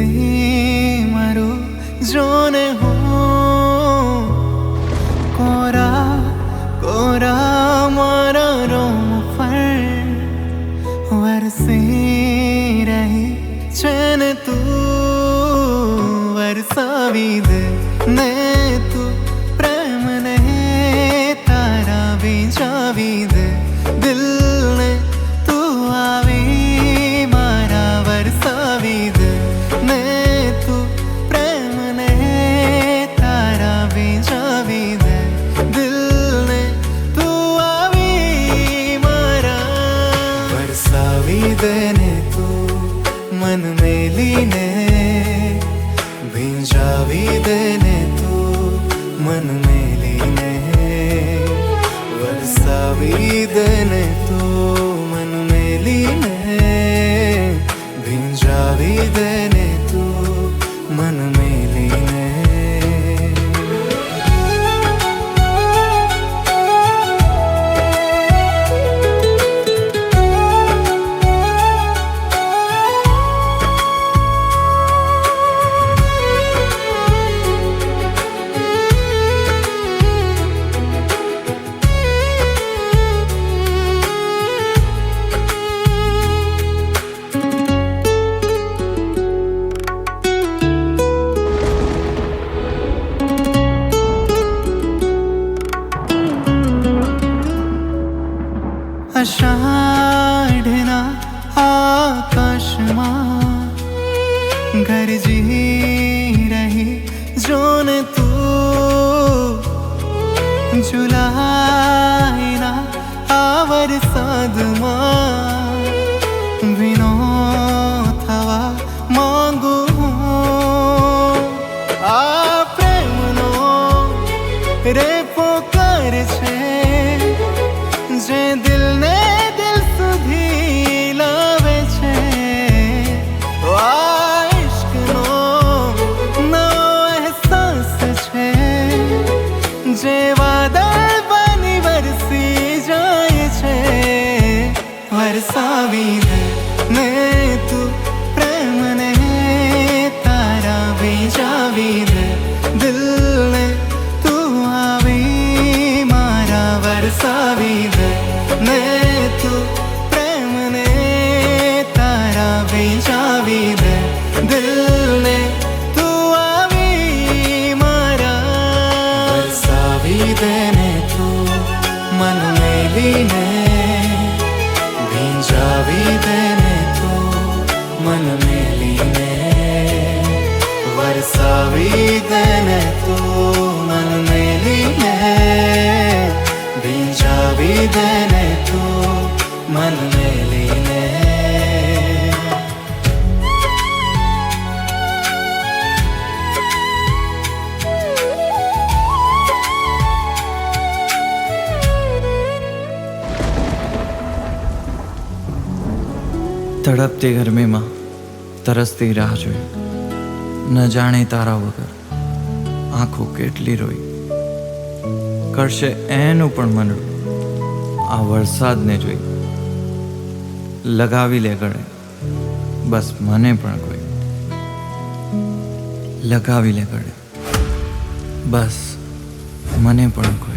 से मरो जोने हो कोरा कोरा मारा रोम पर वरसे रहे चैन तू वरसावीद ने तू प्रेम ने तारा बीजावीद दिल ने तू आवी मारा वरसावीद ने तू प्रेम ने तारा बीजावीद दिल ने तू आवी मारा वरसावीद ने तू मन मेली ने भिंजावीद ने तू मन मेली ने वरसावीद ने तू मन मेली ने भिंजावीद ने तू मन मेली ने आषाढना आकाशमा गरजी रही जोन तू जुलाईना आवर सादमा विनो थवा मांगू आ प्रेमनो रे पोकार छे जे दिल ने दिल सुधी लावे छे आ इश्कनो नવો અહેસાસ છે જે વાદળ બની વરસી જાય છે વરસાવી દે ને તું પ્રેમ ને તારા બીજાવી દે દિલ ને તું આવી મારા વરસાવી દે ने तू प्रेम ने तारा बीजावी दे दिल ने तू आवी मारा वरसावी दे ने तू मन मेली ने भींजावी दे ने तू मन मेली ने वरसावी दे ने तू मन मेली ने भींजावी दे ने तू मन मेली ने તડપતી ગરમીમાં તરસતી રાહ જોઈ ન જાણે તારા વગર આંખો કેટલી રોઈ કરશે એનું પણ મનડું આ વરસાદને જોઈ લગાવી લે ગળે બસ મને પણ કોઈ લગાવી લે ગળે બસ મને પણ કોઈ